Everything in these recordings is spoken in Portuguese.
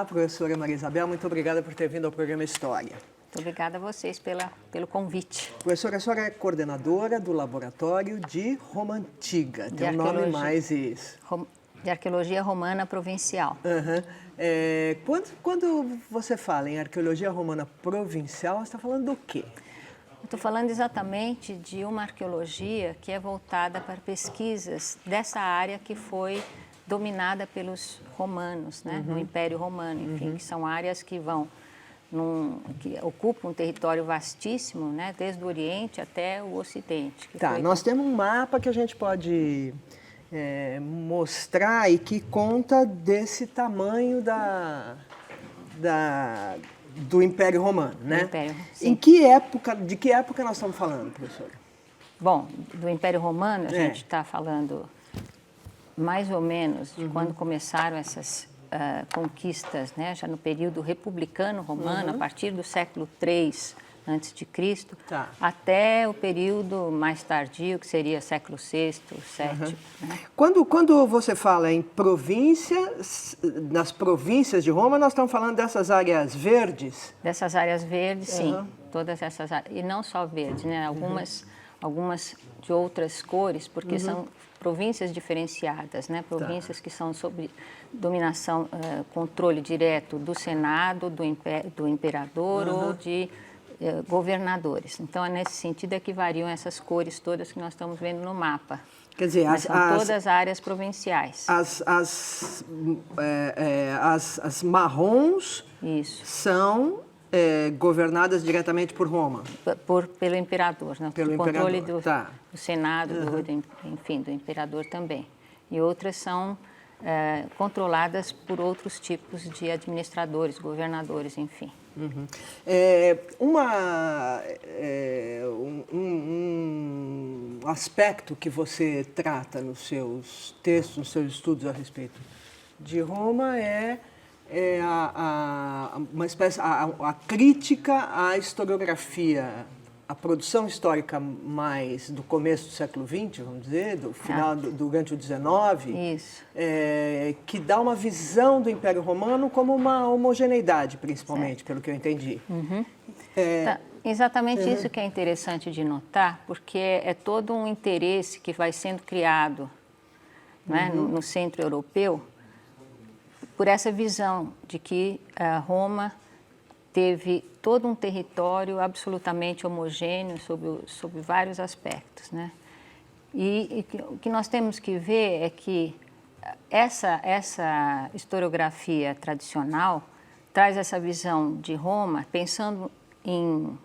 professora Maria Isabel, muito obrigada por ter vindo ao programa História. Muito obrigada a vocês pelo convite. Professora, a senhora é coordenadora do Laboratório de Roma Antiga, tem um nome mais isso. De Arqueologia Romana Provincial. Quando você fala em Arqueologia Romana Provincial, você está falando do quê? Estou falando exatamente de uma arqueologia que é voltada para pesquisas dessa área que foi dominada pelos romanos, né? No Império Romano, enfim, que são áreas que que ocupam um território vastíssimo, né? Desde o Oriente até o Ocidente. Nós temos um mapa que a gente pode mostrar e que conta desse tamanho do Império Romano, né? Império, sim. De que época nós estamos falando, professora? Bom, do Império Romano a gente está falando mais ou menos de quando começaram essas conquistas, né? Já no período republicano romano, a partir do século III a.C., até o período mais tardio, que seria século VI, VII. Né? Quando você fala em províncias, nas províncias de Roma, nós estamos falando dessas áreas verdes? Dessas áreas verdes, sim. Todas essas áreas. E não só verdes, né? Algumas de outras cores, porque são províncias diferenciadas, né? Províncias que são sob dominação, controle direto do Senado, do imperador ou de governadores. Então, é nesse sentido que variam essas cores todas que nós estamos vendo no mapa. Quer dizer, são todas áreas provinciais. As marrons são governadas diretamente por Roma? Pelo imperador, né? Pelo controle imperador. do Senado, enfim, do imperador também. E outras são controladas por outros tipos de administradores, governadores, enfim. Um aspecto que você trata nos seus textos, nos seus estudos a respeito de Roma é a crítica à historiografia, a produção histórica mais do começo do século XX, vamos dizer, do final, durante o XIX, que dá uma visão do Império Romano como uma homogeneidade, principalmente, pelo que eu entendi. Exatamente isso que é interessante de notar, porque é todo um interesse que vai sendo criado, né, no centro europeu, por essa visão de que Roma teve todo um território absolutamente homogêneo sob vários aspectos, né? E o que nós temos que ver é que essa historiografia tradicional traz essa visão de Roma pensando em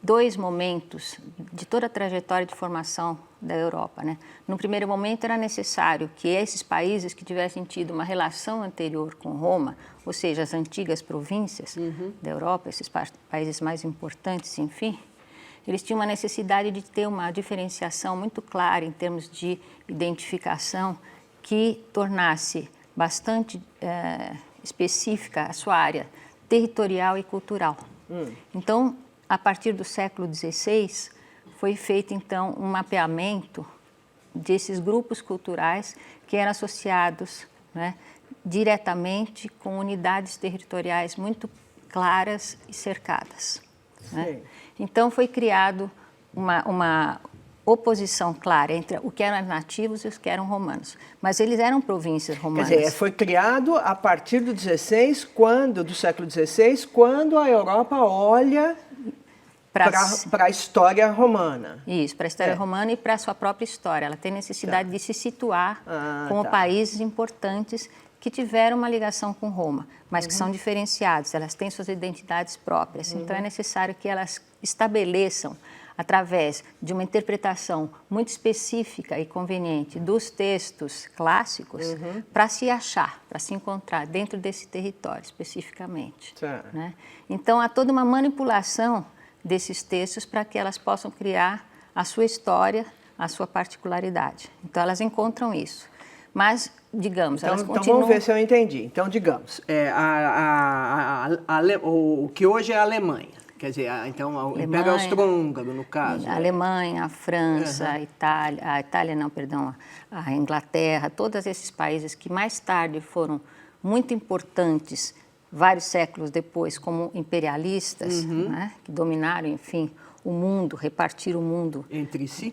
dois momentos de toda a trajetória de formação da Europa, né? No primeiro momento era necessário que esses países que tivessem tido uma relação anterior com Roma, ou seja, as antigas províncias da Europa, esses países mais importantes, enfim, eles tinham uma necessidade de ter uma diferenciação muito clara em termos de identificação que tornasse bastante específica a sua área territorial e cultural. Então, a partir do século XVI, foi feito, então, um mapeamento desses grupos culturais que eram associados, né, diretamente com unidades territoriais muito claras e cercadas. Né? Então, foi criado uma oposição clara entre o que eram nativos e os que eram romanos. Mas eles eram províncias romanas. Quer dizer, foi criado a partir do do século XVI, quando a Europa olha para a história romana. Isso, para a história romana e para a sua própria história. Ela tem necessidade de se situar como países importantes que tiveram uma ligação com Roma, mas que são diferenciados, elas têm suas identidades próprias. Então, é necessário que elas estabeleçam, através de uma interpretação muito específica e conveniente dos textos clássicos, para se achar, para se encontrar dentro desse território especificamente. Né? Então, há toda uma manipulação desses textos para que elas possam criar a sua história, a sua particularidade. Então, elas encontram isso. Mas, digamos, elas continuam... Então, vamos ver se eu entendi. Então, digamos, o que hoje é a Alemanha, quer dizer, então, o Império Austro-Húngaro, no caso. A Alemanha, a França, a Inglaterra, todos esses países que mais tarde foram muito importantes vários séculos depois, como imperialistas, né, que dominaram, enfim, o mundo, repartir o mundo entre si,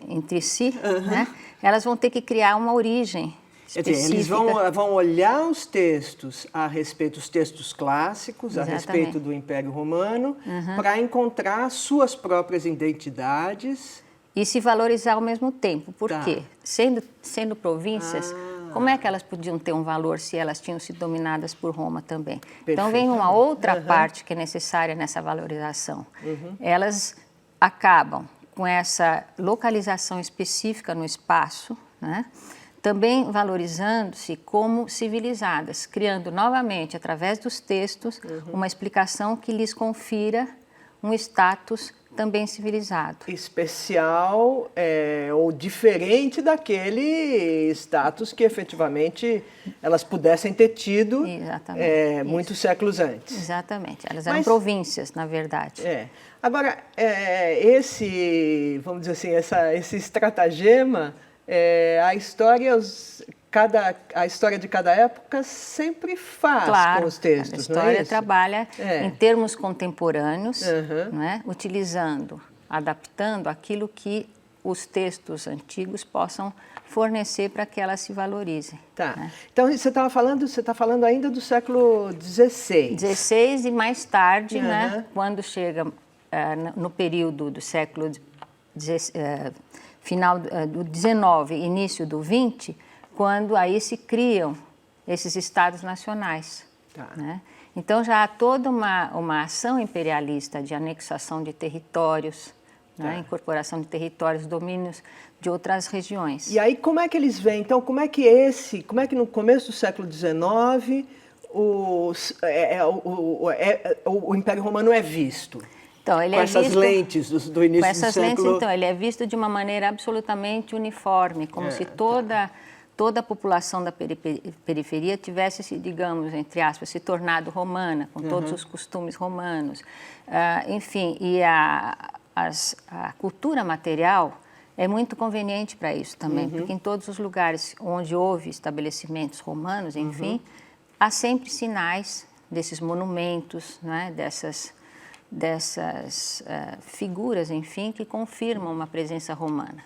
né, elas vão ter que criar uma origem específica. Quer dizer, eles vão olhar os textos a respeito dos textos clássicos, a respeito do Império Romano, para encontrar suas próprias identidades. E se valorizar ao mesmo tempo. Por quê? Sendo províncias, como é que elas podiam ter um valor se elas tinham sido dominadas por Roma também? Então vem uma outra parte que é necessária nessa valorização. Elas acabam com essa localização específica no espaço, né? Também valorizando-se como civilizadas, criando novamente, através dos textos, uma explicação que lhes confira um status também civilizado. Especial ou diferente daquele status que efetivamente elas pudessem ter tido muitos séculos antes. Exatamente, elas eram províncias, na verdade. Agora, vamos dizer assim, esse estratagema, a história de cada época sempre faz com os textos, a história trabalha em termos contemporâneos, né, utilizando, adaptando aquilo que os textos antigos possam fornecer para que elas se valorizem. Tá. Né? Então, você está falando ainda do século XVI. XVI e mais tarde, né, quando chega no período do século final do XIX, início do XX, quando aí se criam esses estados nacionais. Né? Então já há toda uma ação imperialista de anexação de territórios, né? Incorporação de territórios, domínios de outras regiões. E aí como é que eles veem? Então como é que no começo do século XIX o Império Romano é visto? Então, ele com essas lentes do início do século... Com essas lentes, então, ele é visto de uma maneira absolutamente uniforme, como se toda a população da periferia tivesse, digamos, entre aspas, se tornado romana, com todos os costumes romanos. Enfim, e a cultura material é muito conveniente para isso também, porque em todos os lugares onde houve estabelecimentos romanos, enfim, há sempre sinais desses monumentos, né, dessas figuras, enfim, que confirmam uma presença romana.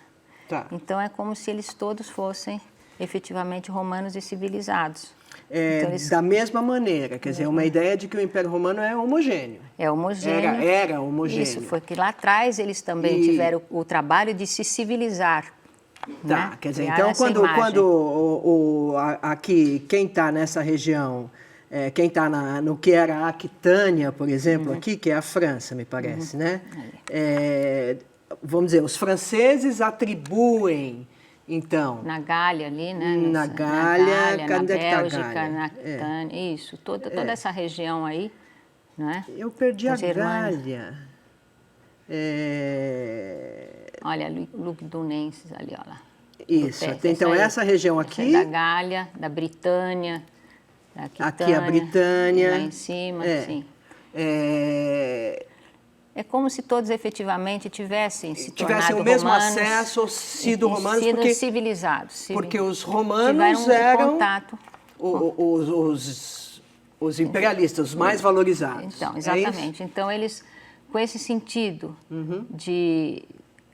Então, é como se eles todos fossem efetivamente romanos e civilizados. Então, da mesma maneira, quer dizer, uma ideia de que o Império Romano é homogêneo. É homogêneo. Era homogêneo. Isso, foi que lá atrás eles também tiveram o trabalho de se civilizar. Né? Quer dizer, então quando aqui, quem está nessa região, quem está no que era a Aquitânia, por exemplo, aqui, que é a França, me parece, né? Vamos dizer, os franceses atribuem, então... Na Gália ali, né? Na Gália, na Bélgica, na Aquitânia, isso, toda essa região aí, né? Eu perdi a Gália. Olha, Lugdunenses ali, olha lá. Isso, então essa região aqui... Da Gália, da Britânia... Aqui a Britânia. Lá em cima, sim. É como se todos efetivamente tivessem se tornado o mesmo romanos, acesso, sido romanos, sido civilizados. Porque os romanos eram contato. os imperialistas, os mais valorizados. Então, exatamente. Então, eles, com esse sentido de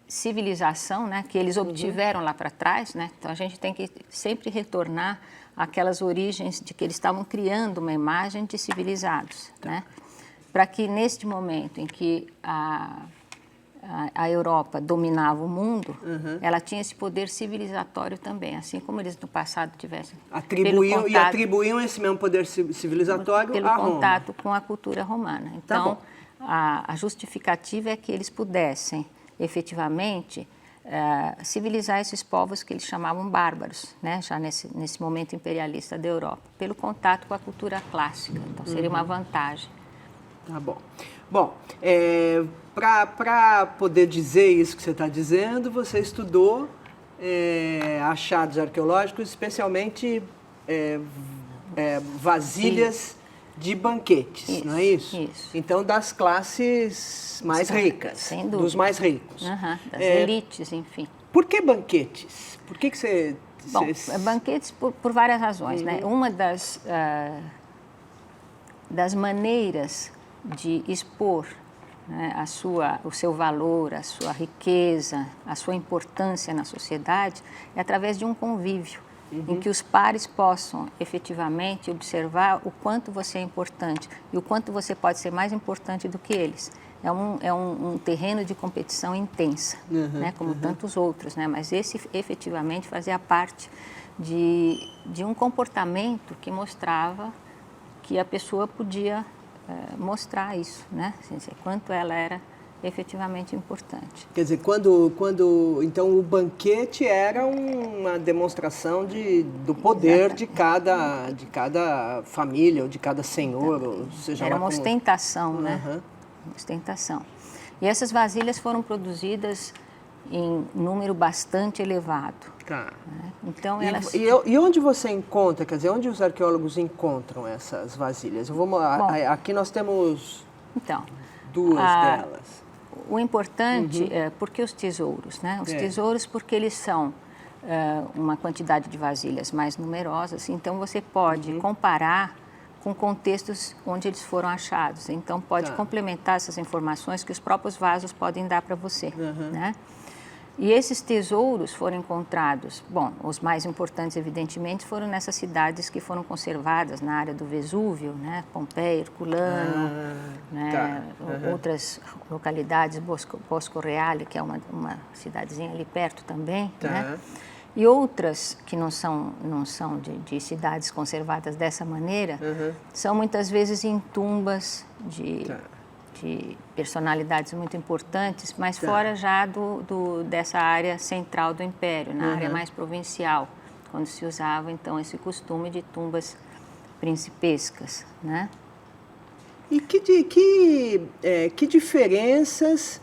civilização, né, que eles obtiveram lá para trás, né, então a gente tem que sempre retornar àquelas origens de que eles estavam criando uma imagem de civilizados, né, para que neste momento em que a Europa dominava o mundo, ela tinha esse poder civilizatório também, assim como eles no passado tivessem. Atribuíam esse mesmo poder civilizatório pelo a Roma. contato com a cultura romana. Então, a justificativa é que eles pudessem efetivamente civilizar esses povos que eles chamavam bárbaros, né? Já nesse momento imperialista da Europa, pelo contato com a cultura clássica. Então, seria uma vantagem. Tá bom. Bom, para poder dizer isso que você está dizendo, você estudou achados arqueológicos, especialmente vasilhas de banquetes, não é isso? Isso. Então, das classes mais ricas, sem dúvida. dos mais ricos. Das elites, enfim. Por que banquetes? Por que você... Bom, banquetes por várias razões, né? Uma das... das maneiras de expor, né, o seu valor, a sua riqueza, a sua importância na sociedade, é através de um convívio, em que os pares possam efetivamente observar o quanto você é importante e o quanto você pode ser mais importante do que eles. É um terreno de competição intensa, né, como tantos outros, né, mas esse efetivamente fazia parte de um comportamento que mostrava que a pessoa podia mostrar isso, né, assim, quanto ela era efetivamente importante. Quer dizer, então o banquete era uma demonstração do poder de cada família, ou de cada senhor, ou seja era lá uma como... ostentação, né? Uma ostentação. E essas vasilhas foram produzidas em número bastante elevado. Tá. Né? Então, elas... E onde você encontra, quer dizer, onde os arqueólogos encontram essas vasilhas? Aqui nós temos duas delas. O importante é porque os tesouros, né? Os tesouros porque eles são uma quantidade de vasilhas mais numerosas, então você pode comparar com contextos onde eles foram achados. Então pode complementar essas informações que os próprios vasos podem dar para você, né? E esses tesouros foram encontrados, bom, os mais importantes, evidentemente, foram nessas cidades que foram conservadas na área do Vesúvio, né? Pompeia, Herculano, né? Outras localidades, Bosco Reale, que é uma cidadezinha ali perto também, né? E outras que não são de cidades conservadas dessa maneira, são muitas vezes em tumbas de personalidades muito importantes, mas fora já dessa área central do Império, na área mais provincial, quando se usava, então, esse costume de tumbas principescas, né? E que diferenças...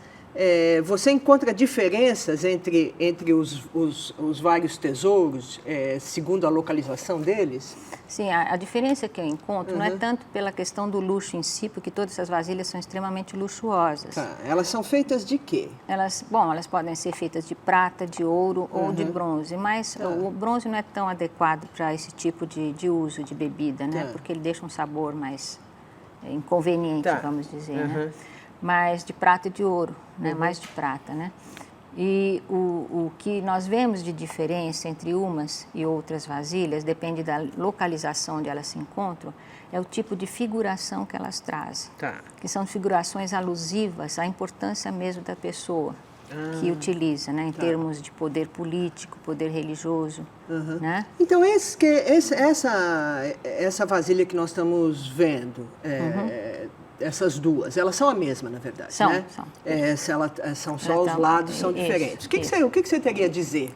você encontra diferenças entre os vários tesouros, segundo a localização deles? Sim, a diferença que eu encontro não é tanto pela questão do luxo em si, porque todas essas vasilhas são extremamente luxuosas. Elas são feitas de quê? Elas podem ser feitas de prata, de ouro ou de bronze, mas o bronze não é tão adequado para esse tipo de uso de bebida, né? Porque ele deixa um sabor mais inconveniente, vamos dizer, né? Mas de prata e de ouro, né? Mais de prata, né? E o que nós vemos de diferença entre umas e outras vasilhas, depende da localização onde elas se encontram, é o tipo de figuração que elas trazem. Que são figurações alusivas à importância mesmo da pessoa que utiliza, né? Em termos de poder político, poder religioso, né? Então, essa vasilha que nós estamos vendo... Essas duas, elas são a mesma, na verdade, né? São só os lados são diferentes. O que você teria a dizer?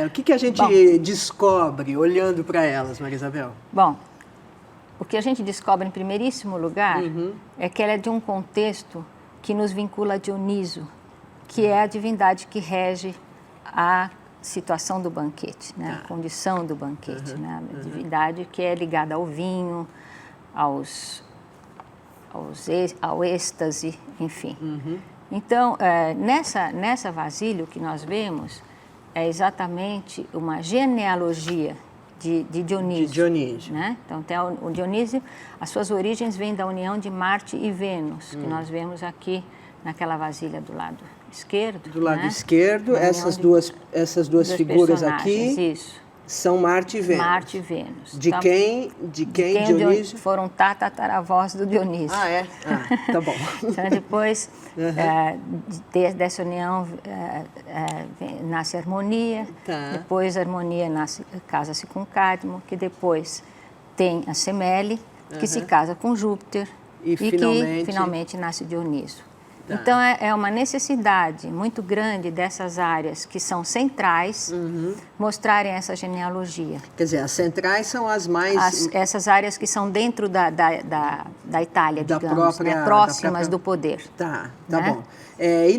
O que a gente descobre olhando para elas, Maria Isabel? Bom, o que a gente descobre em primeiríssimo lugar é que ela é de um contexto que nos vincula a Dioniso, que é a divindade que rege a situação do banquete, né? A condição do banquete, né? A divindade que é ligada ao vinho, ao êxtase, enfim. Então, nessa vasilha, o que nós vemos é exatamente uma genealogia de Dionísio. Né? Então, tem o Dionísio, as suas origens vêm da união de Marte e Vênus, que nós vemos aqui naquela vasilha do lado esquerdo. Do lado esquerdo, essas duas figuras aqui. Isso. São Marte e Vênus. Marte e Vênus. De quem Dionísio? Foram tataravós do Dionísio. Tá bom. Então, depois dessa união nasce a Harmonia, depois a Harmonia casa-se com Cádmo, que depois tem a Semele, que se casa com Júpiter e que finalmente nasce Dionísio. Então, é uma necessidade muito grande dessas áreas que são centrais mostrarem essa genealogia. Quer dizer, as centrais são as mais... Essas áreas que são dentro da Itália, digamos, próximas do poder. Tá bom. E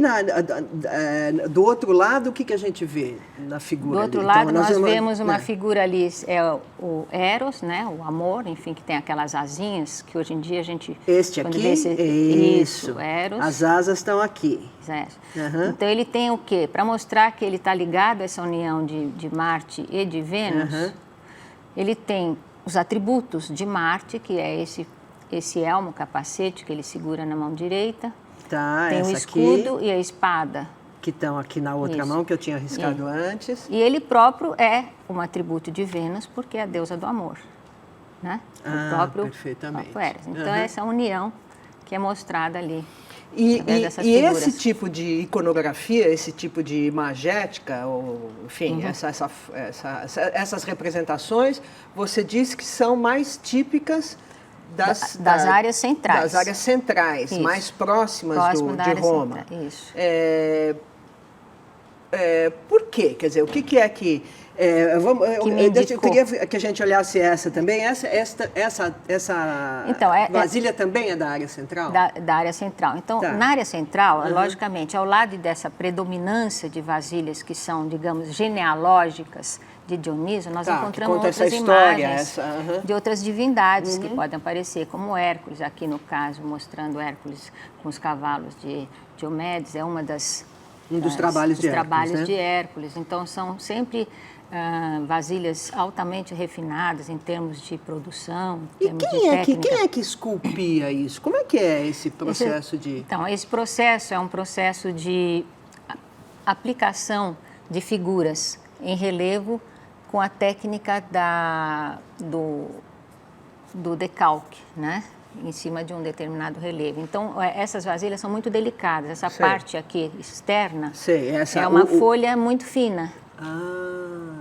do outro lado, o que a gente vê na figura? Do outro lado, nós vemos uma figura ali, o Eros, né, o amor, enfim, que tem aquelas asinhas, que hoje em dia a gente... Este aqui? Isso, Eros. As asas estão aqui. Então, ele tem o quê? Para mostrar que ele está ligado a essa união de Marte e de Vênus, ele tem os atributos de Marte, que é esse esse elmo, capacete, que ele segura na mão direita. Tá, tem o escudo e a espada. Que estão aqui na outra mão, que eu tinha arriscado antes. E ele próprio é um atributo de Vênus, porque é a deusa do amor. Né? O próprio, perfeitamente. Próprio Eros. Então, essa união que é mostrada ali. E esse tipo de iconografia, esse tipo de imagética, ou, enfim, essas representações, você disse que são mais típicas das áreas centrais. Das áreas centrais, isso. Mais próximas de Roma. Isso. Por quê? Quer dizer, o que é que... eu queria que a gente olhasse essa também. Essa então, vasilha também é da área central? Da área central. Então, na área central, logicamente, ao lado dessa predominância de vasilhas que são, digamos, genealógicas de Dionísio, nós encontramos outras imagens de outras divindades que podem aparecer, como Hércules, aqui no caso, mostrando Hércules com os cavalos de Diomedes, é uma dos trabalhos de Hércules. Então, são sempre vasilhas altamente refinadas em termos de produção, em termos de técnica. Quem é que esculpia isso? Como é que é esse processo de... Então, esse processo é um processo de aplicação de figuras em relevo com a técnica do decalque, né? Em cima de um determinado relevo. Então, essas vasilhas são muito delicadas. Essa parte aqui externa é uma folha muito fina.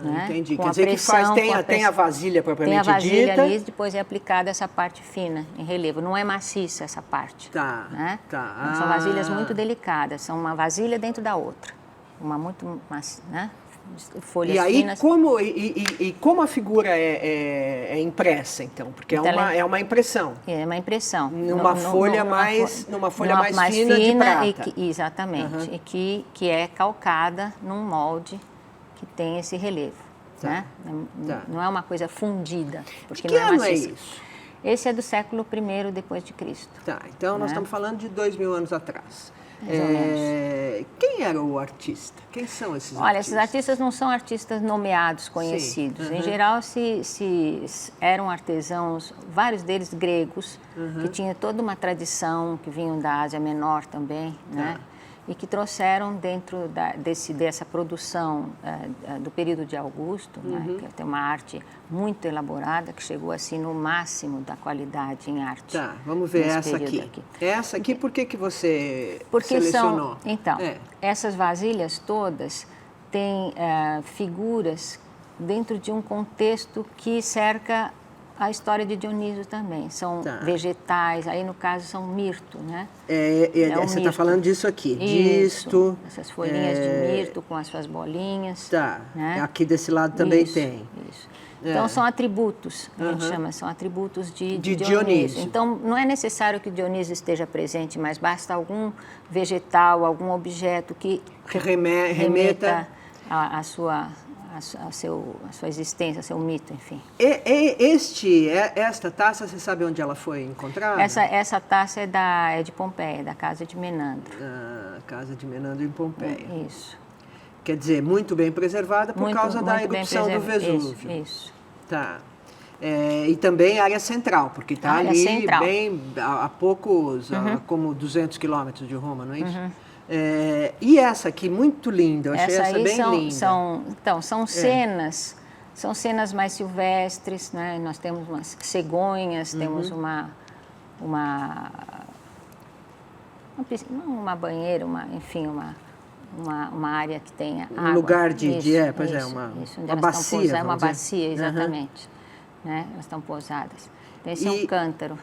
Né? Entendi. Com Quer dizer pressão, que tem a vasilha propriamente dita. Tem a vasilha ali, depois é aplicada essa parte fina em relevo. Não é maciça essa parte. Né? Então, são vasilhas muito delicadas. São uma vasilha dentro da outra. Uma muito macia, né? Folhas finas. Como a figura é impressa, então? Porque é uma impressão. É uma impressão. Numa folha mais fina de prata. Exatamente. E que é calcada num molde que tem esse relevo. Né? Não é uma coisa fundida. Porque que ano é isso? Esse é do século I depois de Cristo. Então nós estamos falando de 2000 anos atrás. Quem era o artista? Quem são esses artistas? Olha, esses artistas não são artistas nomeados, conhecidos. Em geral, eram artesãos, vários deles gregos, que tinham toda uma tradição, que vinham da Ásia Menor também, né? E que trouxeram dentro dessa produção do período de Augusto, né? Que tem uma arte muito elaborada, que chegou assim no máximo da qualidade em arte. Vamos ver essa aqui. Essa aqui, por que você selecionou? Essas vasilhas todas têm figuras dentro de um contexto que cerca a história de Dionísio também. São vegetais, aí no caso são mirto, né? Você está falando disso aqui, disto. Essas folhinhas de mirto com as suas bolinhas. Né? Aqui desse lado também tem. Isso. Então, são atributos, a gente chama, são atributos de Dionísio. Então, não é necessário que Dionísio esteja presente, mas basta algum vegetal, algum objeto que remeta à sua existência, ao seu mito, enfim. Esta taça, você sabe onde ela foi encontrada? Essa taça é de Pompeia, da casa de Menandro. Casa de Menandro em Pompeia. Isso. Quer dizer, muito bem preservada por causa da erupção do Vesúvio. Isso. E também área central, porque está ali bem a poucos, como 200 quilômetros de Roma, não é isso? E essa aqui, muito linda, eu achei essa bem linda. São cenas mais silvestres, né? Nós temos umas cegonhas, temos uma banheira, uma área que tenha água. Um lugar uma bacia. Uma bacia, exatamente. Né? Elas estão pousadas. Esse é um cântaro.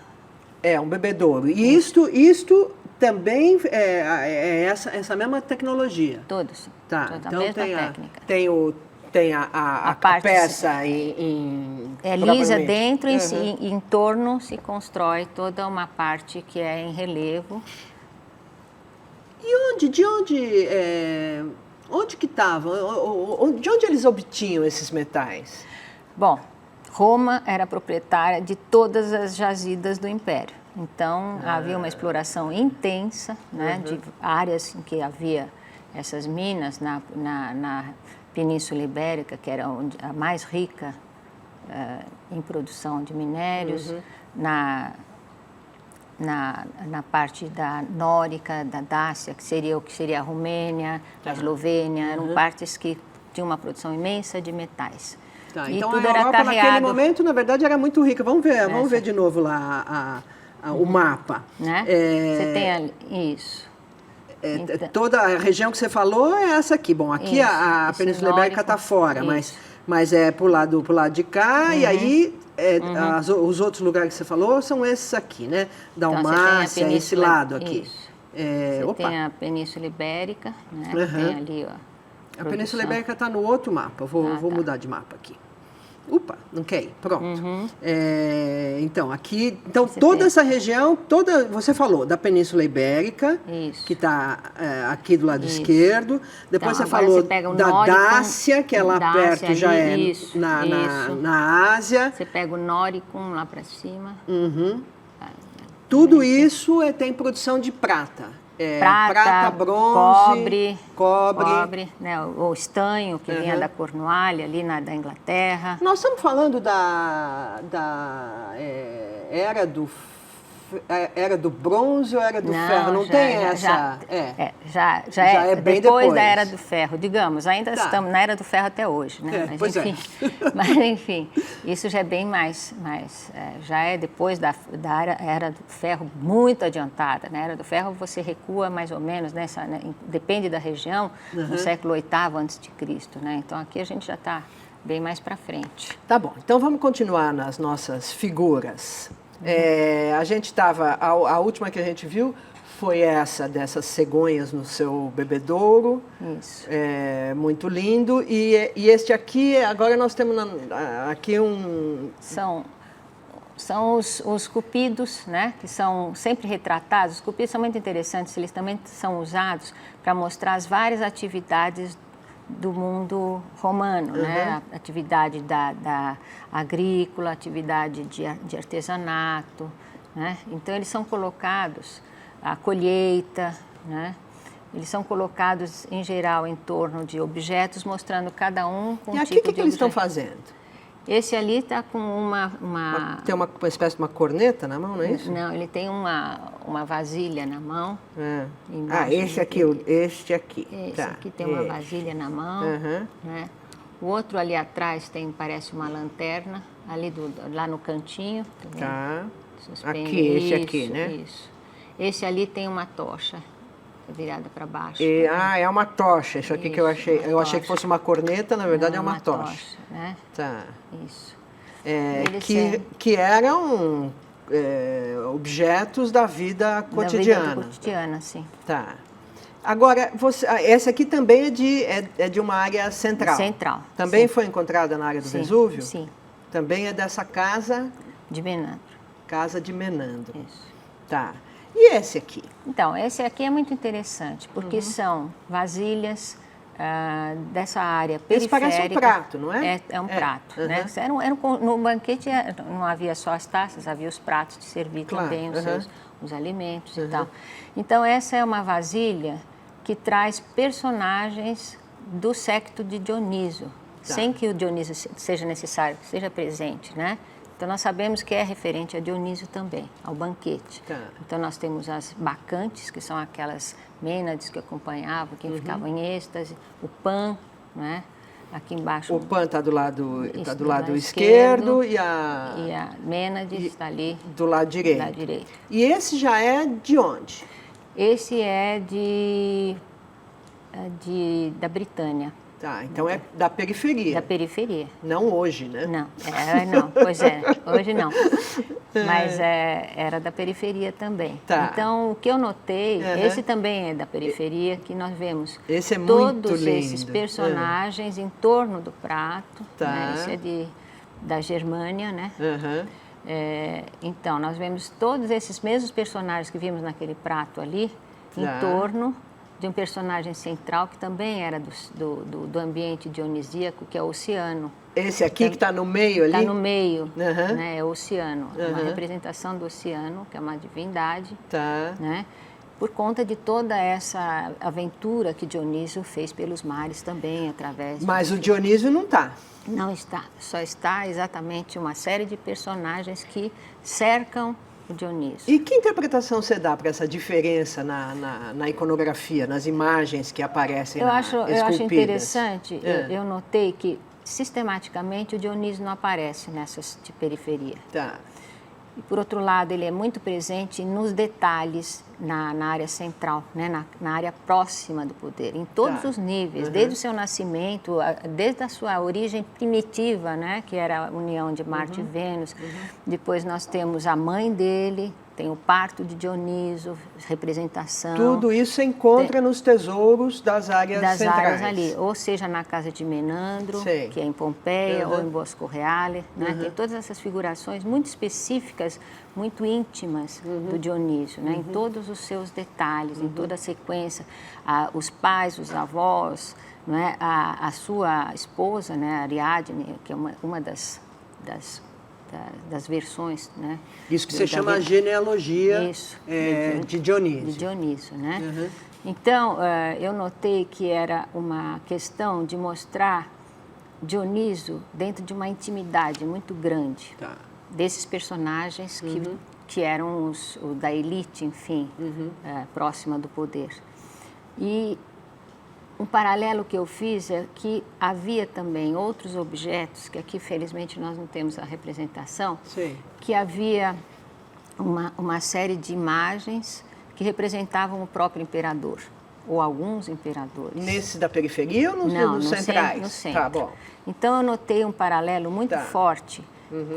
Um bebedouro. E isto também é essa mesma tecnologia? Todos. Toda a mesma técnica. Tem a peça lisa dentro e em torno se constrói toda uma parte que é em relevo. E de onde que estavam? De onde eles obtinham esses metais? Bom, Roma era proprietária de todas as jazidas do Império. Então, havia uma exploração intensa, né, de áreas em que havia essas minas na Península Ibérica, que era a mais rica em produção de minérios, na parte da Nórica, da Dácia, que seria o que seria a Romênia, a Eslovênia, eram partes que tinham uma produção imensa de metais. Tá, então tudo a Europa, era carregado... naquele momento, na verdade, era muito rica. Vamos ver de novo lá o mapa. Né? Você tem ali, isso. Então, toda a região que você falou é essa aqui. Bom, aqui a Península Ibérica está fora, mas é pro lado de cá, e aí os outros lugares que você falou são esses aqui, né? Dalmácia, esse lado aqui. Você tem a Península Ibérica, né? Tem ali, ó. A Península Ibérica está no outro mapa. Vou mudar de mapa aqui. Não quer ir. Pronto. Então, aqui... Então, toda essa região, você falou da Península Ibérica, que está aqui do lado esquerdo. Depois você falou da Dácia, que é lá perto, já é na Ásia. Você pega o Noricum lá para cima. Tudo isso tem produção de prata. Prata, bronze, cobre, né? O estanho, que vinha da Cornualha, ali da Inglaterra. Nós estamos falando da era do bronze ou era do ferro? Não tem essa... Já é bem depois da Era do Ferro, digamos. Ainda estamos na Era do Ferro até hoje, né? Mas enfim, isso já é bem mais já é depois da Era do Ferro muito adiantada. Na Era do Ferro você recua mais ou menos, né? Depende da região, no século VIII a.C., né? Então aqui a gente já está bem mais para frente. Tá bom, então vamos continuar nas nossas figuras. A gente estava, a última que a gente viu foi essa, dessas cegonhas no seu bebedouro. Isso. Muito lindo. E este aqui, agora nós temos aqui São os cupidos, né, que são sempre retratados. Os cupidos são muito interessantes, eles também são usados para mostrar as várias atividades do mundo romano, né? A atividade da agrícola, atividade de artesanato, né? Então eles são colocados, a colheita, né? Eles são colocados em geral em torno de objetos, mostrando cada um com um tipo de objeto. E aqui o que eles estão fazendo? Esse ali está com Tem uma espécie de uma corneta na mão, não é isso? Não, ele tem uma vasilha na mão. Este aqui. Esse aqui tem uma vasilha na mão. Né? O outro ali atrás parece uma lanterna, lá no cantinho. Tá. Aqui, esse aqui, né? Isso. Esse ali tem uma tocha virada para baixo. É uma tocha, isso aqui que eu achei. Eu achei que fosse uma corneta, na verdade é uma tocha. Né? Tá. Isso. Que eram objetos da vida cotidiana. Da vida cotidiana, sim. Tá. Agora, essa aqui também é de uma área central. Central. Também foi encontrada na área do Vesúvio? Sim. Também é dessa casa? De Menandro. Casa de Menandro. Isso. Tá. E esse aqui? Então, esse aqui é muito interessante, porque são vasilhas dessa área periférica. Esse parece um prato, não é? É um prato. Né? No banquete não havia só as taças, havia os pratos de servir também os alimentos e tal. Então, essa é uma vasilha que traz personagens do séquito de Dioniso, sem que o Dioniso seja necessário, que seja presente, né? Então, nós sabemos que é referente a Dionísio também, ao banquete. Então, nós temos as bacantes, que são aquelas mênades que acompanhavam, que ficavam em êxtase, o Pan, né? Aqui embaixo. O Pan está do lado esquerdo e a Mênades está ali do lado direito. E esse já é de onde? Esse é da Britânia. Tá, então é da periferia. Da periferia. Não hoje, né? Não, pois é, hoje não. Mas era da periferia também. Tá. Então, o que eu notei, esse também é da periferia, que nós vemos esse é todos muito esses personagens em torno do prato. Tá. Né? Esse é da Germânia, né? Então, nós vemos todos esses mesmos personagens que vimos naquele prato ali, em torno de um personagem central que também era do ambiente dionisíaco, que é o Oceano. Esse aqui que está no meio ali? Está no meio, né? É o Oceano, uma representação do Oceano, que é uma divindade, né? Por conta de toda essa aventura que Dionísio fez pelos mares também, através... Mas o Dionísio não está. Não está, só está exatamente uma série de personagens que cercam o Dionísio. E que interpretação você dá para essa diferença na iconografia, nas imagens que aparecem esculpidas? Eu acho interessante, eu notei que sistematicamente o Dionísio não aparece nessas de periferia. Tá. E, por outro lado, ele é muito presente nos detalhes na área central, né? na área próxima do poder, em todos os níveis, desde o seu nascimento, desde a sua origem primitiva, né? Que era a união de Marte e Vênus. Depois nós temos a mãe dele, tem o parto de Dioniso, representação. Tudo isso você encontra nos tesouros das áreas centrais. Áreas ali, ou seja, na casa de Menandro, que é em Pompeia, ou em Bosco Reale. Né? Tem todas essas figurações muito específicas, muito íntimas do Dionísio, né? Em todos os seus detalhes, em toda a sequência. Os pais, os avós, não é? A sua esposa, né? Ariadne, que é uma das versões, né? Isso que você chama genealogia de Dionísio. De Dionísio, né? Então, eu notei que era uma questão de mostrar Dionísio dentro de uma intimidade muito grande desses personagens que eram da elite, enfim, próxima do poder. E um paralelo que eu fiz é que havia também outros objetos, que aqui felizmente nós não temos a representação, que havia uma série de imagens que representavam o próprio imperador, ou alguns imperadores. Nesse da periferia ou nos centrais? No centro. Tá bom. Então eu notei um paralelo muito forte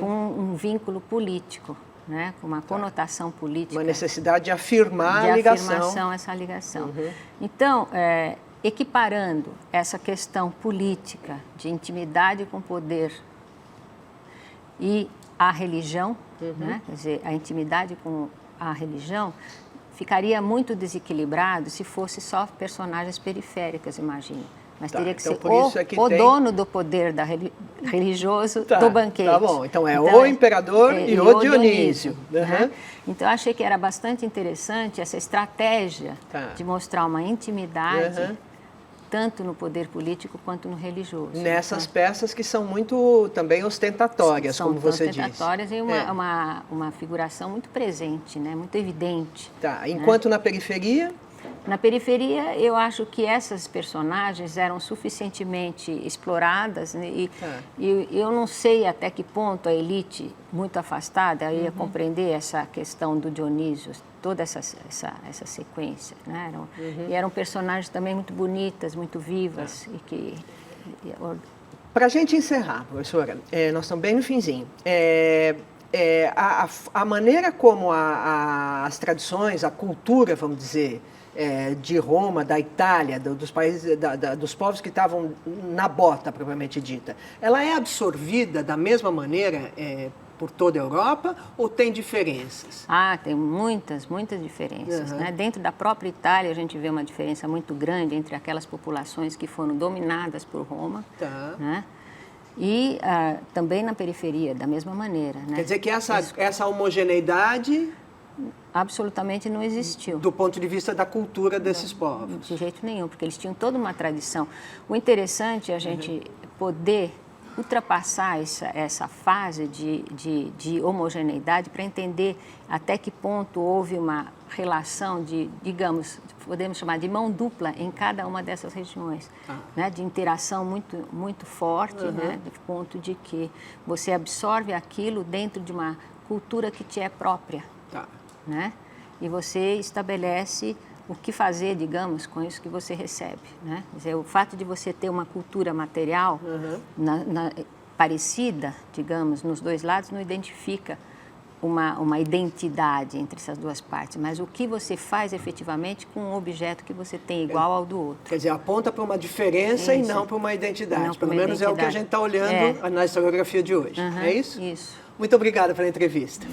com um vínculo político, né? Com uma conotação política. Uma necessidade de afirmar a ligação. De afirmação, essa ligação. Então, equiparando essa questão política de intimidade com o poder e a religião, né? Quer dizer, a intimidade com a religião ficaria muito desequilibrado se fosse só personagens periféricas, imagine. Mas teria que ser o dono do poder religioso do banquete. Tá bom, então o imperador e o Dionísio. Né? Então, eu achei que era bastante interessante essa estratégia de mostrar uma intimidade tanto no poder político quanto no religioso. Nessas peças que são muito também ostentatórias, como você disse. Ostentatórias e uma figuração muito presente, né? Muito evidente. Tá. Enquanto na periferia? Na periferia, eu acho que essas personagens eram suficientemente exploradas, né? E eu não sei até que ponto a elite, muito afastada, ia compreender essa questão do Dionísio, toda essa sequência. Né? E eram personagens também muito bonitas, muito vivas. Para a gente encerrar, professora, nós estamos bem no finzinho. A maneira como as tradições, a cultura, vamos dizer, de Roma, da Itália, dos países, dos povos que estavam na bota, propriamente dita, ela é absorvida da mesma maneira por toda a Europa ou tem diferenças? Tem muitas diferenças. Né? Dentro da própria Itália, a gente vê uma diferença muito grande entre aquelas populações que foram dominadas por Roma, né? E também na periferia, da mesma maneira. Né? Quer dizer que essa homogeneidade absolutamente não existiu. Do ponto de vista da cultura desses povos? De jeito nenhum, porque eles tinham toda uma tradição. O interessante é a gente poder ultrapassar essa fase de homogeneidade para entender até que ponto houve uma relação de, digamos, podemos chamar de mão dupla em cada uma dessas regiões, né? De interação muito, muito forte, né? Do ponto de que você absorve aquilo dentro de uma cultura que te é própria. Né? E você estabelece o que fazer, digamos, com isso que você recebe. Né? Quer dizer, o fato de você ter uma cultura material parecida, digamos, nos dois lados, não identifica uma identidade entre essas duas partes, mas o que você faz efetivamente com um objeto que você tem igual ao do outro. Quer dizer, aponta para uma diferença e não para uma identidade. Pelo menos é o que a gente está olhando na historiografia de hoje. É isso? Isso. Muito obrigada pela entrevista.